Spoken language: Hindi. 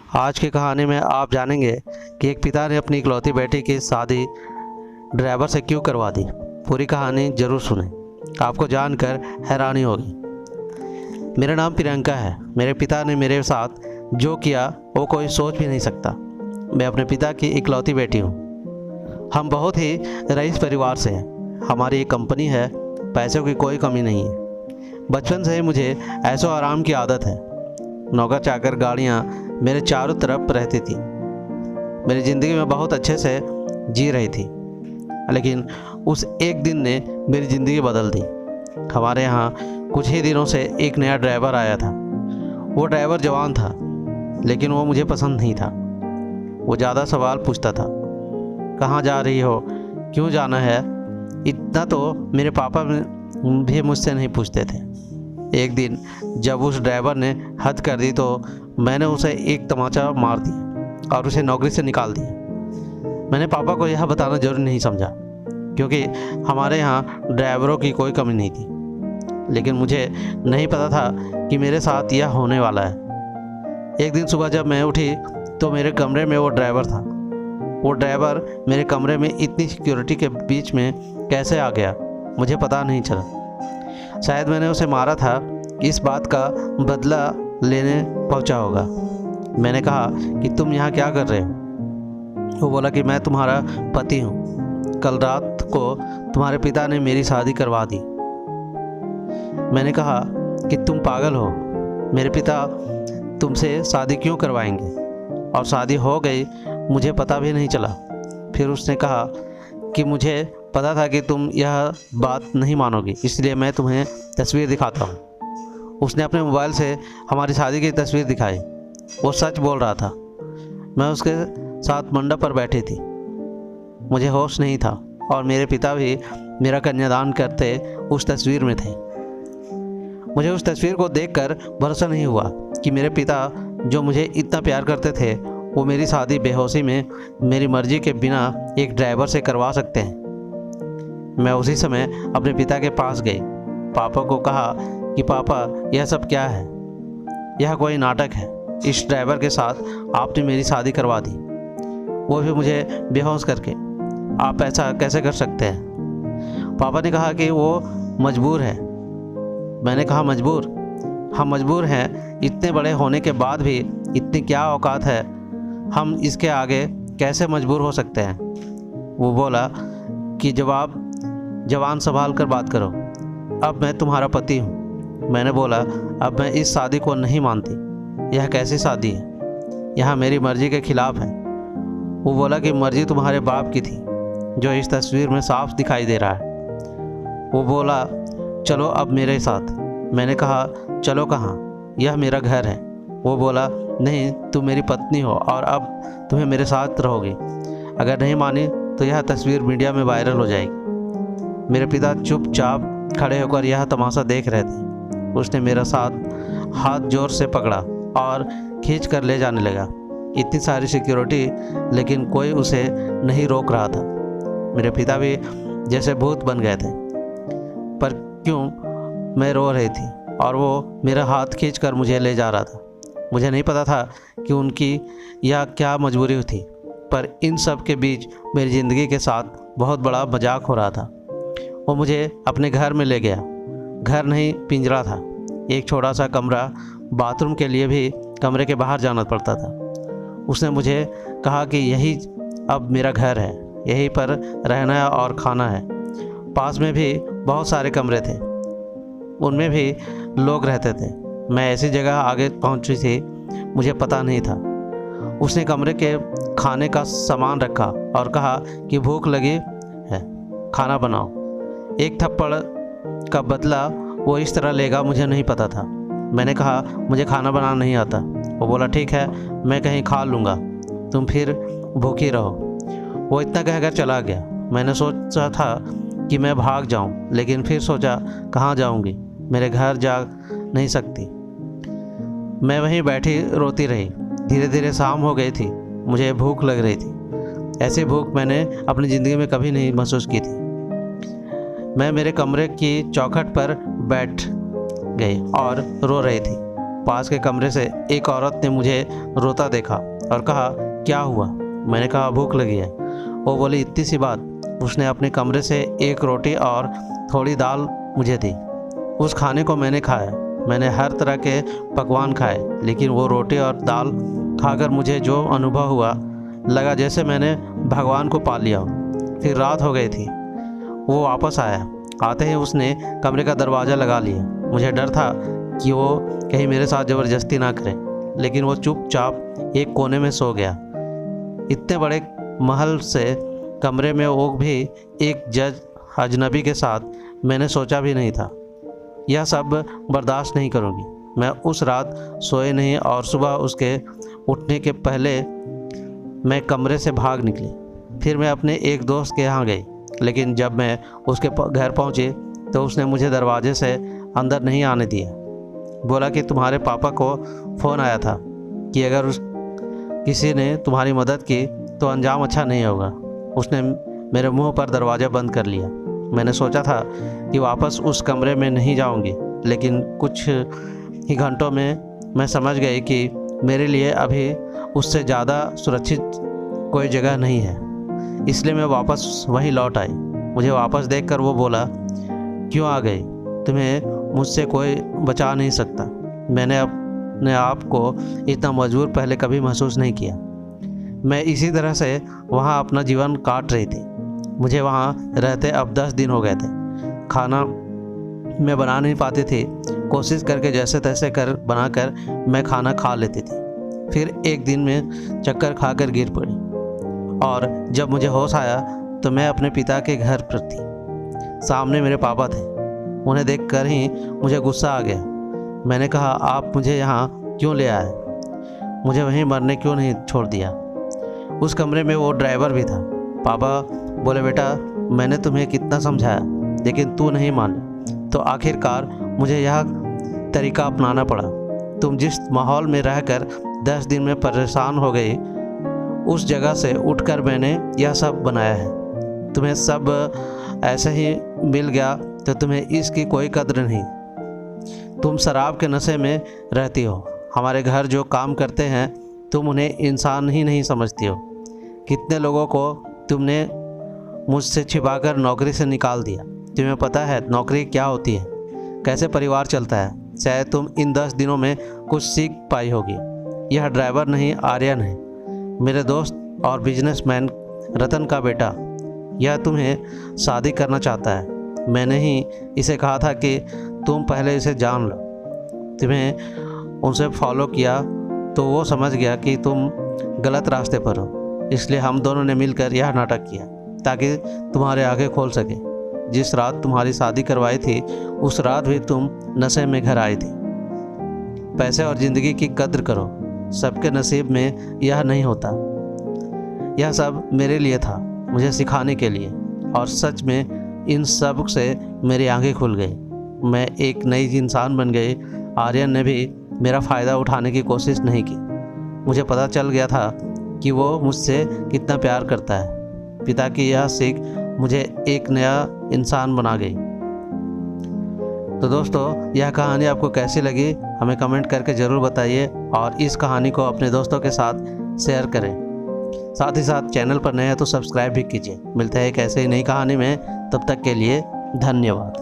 आज की कहानी में आप जानेंगे कि एक पिता ने अपनी इकलौती बेटी की शादी ड्राइवर से क्यों करवा दी। पूरी कहानी ज़रूर सुनें, आपको जानकर हैरानी होगी। मेरा नाम प्रियंका है। मेरे पिता ने मेरे साथ जो किया वो कोई सोच भी नहीं सकता। मैं अपने पिता की इकलौती बेटी हूँ। हम बहुत ही रईस परिवार से हैं। हमारी एक कंपनी है, पैसों की कोई कमी नहीं है। बचपन से ही मुझे ऐशो आराम की आदत है। नौकर चाकर गाड़ियाँ मेरे चारों तरफ रहती थी। मेरी ज़िंदगी में बहुत अच्छे से जी रही थी, लेकिन उस एक दिन ने मेरी ज़िंदगी बदल दी। हमारे यहाँ कुछ ही दिनों से एक नया ड्राइवर आया था। वो ड्राइवर जवान था, लेकिन वो मुझे पसंद नहीं था। वो ज़्यादा सवाल पूछता था, कहाँ जा रही हो, क्यों जाना है। इतना तो मेरे पापा भी मुझसे नहीं पूछते थे। एक दिन जब उस ड्राइवर ने हद कर दी तो मैंने उसे एक तमाचा मार दिया और उसे नौकरी से निकाल दिया। मैंने पापा को यह बताना जरूरी नहीं समझा, क्योंकि हमारे यहाँ ड्राइवरों की कोई कमी नहीं थी। लेकिन मुझे नहीं पता था कि मेरे साथ यह होने वाला है। एक दिन सुबह जब मैं उठी तो मेरे कमरे में वो ड्राइवर था। वो ड्राइवर मेरे कमरे में इतनी सिक्योरिटी के बीच में कैसे आ गया, मुझे पता नहीं चला। शायद मैंने उसे मारा था, इस बात का बदला लेने पहुंचा होगा। मैंने कहा कि तुम यहाँ क्या कर रहे हो। वो बोला कि मैं तुम्हारा पति हूँ। कल रात को तुम्हारे पिता ने मेरी शादी करवा दी। मैंने कहा कि तुम पागल हो, मेरे पिता तुमसे शादी क्यों करवाएंगे, और शादी हो गई मुझे पता भी नहीं चला। फिर उसने कहा कि मुझे पता था कि तुम यह बात नहीं मानोगी, इसलिए मैं तुम्हें तस्वीर दिखाता हूँ। उसने अपने मोबाइल से हमारी शादी की तस्वीर दिखाई। वो सच बोल रहा था। मैं उसके साथ मंडप पर बैठी थी। मुझे होश नहीं था और मेरे पिता भी मेरा कन्यादान करते उस तस्वीर में थे। मुझे उस तस्वीर को देखकर भरोसा नहीं हुआ कि मेरे पिता जो मुझे इतना प्यार करते थे, वो मेरी शादी बेहोशी में मेरी मर्जी के बिना एक ड्राइवर से करवा सकते हैं। मैं उसी समय अपने पिता के पास गई। पापा को कहा कि पापा, यह सब क्या है, यह कोई नाटक है। इस ड्राइवर के साथ आपने मेरी शादी करवा दी, वो भी मुझे बेहोश करके। आप ऐसा कैसे कर सकते हैं। पापा ने कहा कि वो मजबूर है। मैंने कहा मजबूर? हम मजबूर हैं। इतने बड़े होने के बाद भी इतनी क्या औकात है, हम इसके आगे कैसे मजबूर हो सकते हैं। वो बोला कि जब आप जवान संभाल कर बात करो, अब मैं तुम्हारा पति हूँ। मैंने बोला, अब मैं इस शादी को नहीं मानती। यह कैसी शादी है, यह मेरी मर्जी के खिलाफ है। वो बोला कि मर्जी तुम्हारे बाप की थी, जो इस तस्वीर में साफ दिखाई दे रहा है। वो बोला, चलो अब मेरे साथ। मैंने कहा, चलो कहाँ, यह मेरा घर है। वो बोला, नहीं, तुम मेरी पत्नी हो और अब तुम्हें मेरे साथ रहोगी। अगर नहीं मानी तो यह तस्वीर मीडिया में वायरल हो जाएगी। मेरे पिता चुपचाप खड़े होकर यह तमाशा देख रहे थे। उसने मेरा साथ हाथ जोर से पकड़ा और खींच कर ले जाने लगा। इतनी सारी सिक्योरिटी, लेकिन कोई उसे नहीं रोक रहा था। मेरे पिता भी जैसे भूत बन गए थे। पर क्यों मैं रो रही थी और वो मेरा हाथ खींचकर मुझे ले जा रहा था। मुझे नहीं पता था कि उनकी यह क्या मजबूरी थी, पर इन सब के बीच मेरी ज़िंदगी के साथ बहुत बड़ा मजाक हो रहा था। वो मुझे अपने घर में ले गया। घर नहीं, पिंजरा था। एक छोटा सा कमरा, बाथरूम के लिए भी कमरे के बाहर जाना पड़ता था। उसने मुझे कहा कि यही अब मेरा घर है, यहीं पर रहना है और खाना है। पास में भी बहुत सारे कमरे थे, उनमें भी लोग रहते थे। मैं ऐसी जगह आगे पहुंची थी, मुझे पता नहीं था। उसने कमरे के खाने का सामान रखा और कहा कि भूख लगी है, खाना बनाओ। एक थप्पड़ का बदला वो इस तरह लेगा, मुझे नहीं पता था। मैंने कहा, मुझे खाना बनाना नहीं आता। वो बोला, ठीक है, मैं कहीं खा लूँगा, तुम फिर भूखी रहो। वो इतना कहकर चला गया। मैंने सोचा था कि मैं भाग जाऊं, लेकिन फिर सोचा, कहाँ जाऊंगी, मेरे घर जा नहीं सकती। मैं वहीं बैठी रोती रही। धीरे धीरे शाम हो गई थी। मुझे भूख लग रही थी। ऐसी भूख मैंने अपनी ज़िंदगी में कभी नहीं महसूस की थी। मैं मेरे कमरे की चौखट पर बैठ गई और रो रही थी। पास के कमरे से एक औरत ने मुझे रोता देखा और कहा, क्या हुआ? मैंने कहा, भूख लगी है। वो बोली, इतनी सी बात। उसने अपने कमरे से एक रोटी और थोड़ी दाल मुझे दी। उस खाने को मैंने खाया। मैंने हर तरह के पकवान खाए, लेकिन वो रोटी और दाल खाकर मुझे जो अनुभव हुआ, लगा जैसे मैंने भगवान को पा लिया हो। फिर रात हो गई थी। वो वापस आया। आते ही उसने कमरे का दरवाज़ा लगा लिया। मुझे डर था कि वो कहीं मेरे साथ ज़बरदस्ती ना करे, लेकिन वो चुपचाप एक कोने में सो गया। इतने बड़े महल से कमरे में, वो भी एक जज अजनबी के साथ, मैंने सोचा भी नहीं था। यह सब बर्दाश्त नहीं करूँगी। मैं उस रात सोए नहीं और सुबह उसके उठने के पहले मैं कमरे से भाग निकली। फिर मैं अपने एक दोस्त के यहाँ गई, लेकिन जब मैं उसके घर पहुँची तो उसने मुझे दरवाजे से अंदर नहीं आने दिया। बोला कि तुम्हारे पापा को फ़ोन आया था कि अगर किसी ने तुम्हारी मदद की तो अंजाम अच्छा नहीं होगा। उसने मेरे मुंह पर दरवाज़ा बंद कर लिया। मैंने सोचा था कि वापस उस कमरे में नहीं जाऊंगी, लेकिन कुछ ही घंटों में मैं समझ गई कि मेरे लिए अभी उससे ज़्यादा सुरक्षित कोई जगह नहीं है। इसलिए मैं वापस वहीं लौट आई। मुझे वापस देखकर वो बोला, क्यों आ गई? तुम्हें मुझसे कोई बचा नहीं सकता। मैंने अपने आप को इतना मजबूर पहले कभी महसूस नहीं किया। मैं इसी तरह से वहाँ अपना जीवन काट रही थी। मुझे वहाँ रहते अब 10 दिन हो गए थे। खाना मैं बना नहीं पाती थी। कोशिश करके जैसे तैसे कर बनाकर मैं खाना खा लेती थी। फिर एक दिन में चक्कर खाकर गिर पड़ी और जब मुझे होश आया तो मैं अपने पिता के घर पर थी। सामने मेरे पापा थे। उन्हें देखकर ही मुझे गुस्सा आ गया। मैंने कहा, आप मुझे यहाँ क्यों ले आए? मुझे वहीं मरने क्यों नहीं छोड़ दिया? उस कमरे में वो ड्राइवर भी था। पापा बोले, बेटा मैंने तुम्हें कितना समझाया, लेकिन तू नहीं मानी, तो आखिरकार मुझे यह तरीका अपनाना पड़ा। तुम जिस माहौल में रहकर 10 दिन में परेशान हो गई, उस जगह से उठकर मैंने यह सब बनाया है। तुम्हें सब ऐसे ही मिल गया तो तुम्हें इसकी कोई कद्र नहीं। तुम शराब के नशे में रहती हो। हमारे घर जो काम करते हैं, तुम उन्हें इंसान ही नहीं समझती हो। कितने लोगों को तुमने मुझसे छिपाकर नौकरी से निकाल दिया। तुम्हें पता है नौकरी क्या होती है, कैसे परिवार चलता है। शायद तुम इन 10 दिनों में कुछ सीख पाई होगी। यह ड्राइवर नहीं, आर्यन है, मेरे दोस्त और बिजनेसमैन रतन का बेटा। यह तुम्हें शादी करना चाहता है। मैंने ही इसे कहा था कि तुम पहले इसे जान लो। तुम्हें उनसे फॉलो किया तो वो समझ गया कि तुम गलत रास्ते पर हो। इसलिए हम दोनों ने मिलकर यह नाटक किया ताकि तुम्हारे आगे खोल सके। जिस रात तुम्हारी शादी करवाई थी, उस रात भी तुम नशे में घर आई थी। पैसे और ज़िंदगी की कद्र करो। सबके नसीब में यह नहीं होता। यह सब मेरे लिए था, मुझे सिखाने के लिए, और सच में इन सब से मेरी आंखें खुल गई। मैं एक नई इंसान बन गई। आर्यन ने भी मेरा फ़ायदा उठाने की कोशिश नहीं की। मुझे पता चल गया था कि वो मुझसे कितना प्यार करता है। पिता की यह सीख मुझे एक नया इंसान बना गई। तो दोस्तों, यह कहानी आपको कैसी लगी हमें कमेंट करके ज़रूर बताइए, और इस कहानी को अपने दोस्तों के साथ शेयर करें। साथ ही साथ चैनल पर नए हैं तो सब्सक्राइब भी कीजिए। मिलते हैं एक ऐसे ही नई कहानी में। तब तक के लिए धन्यवाद।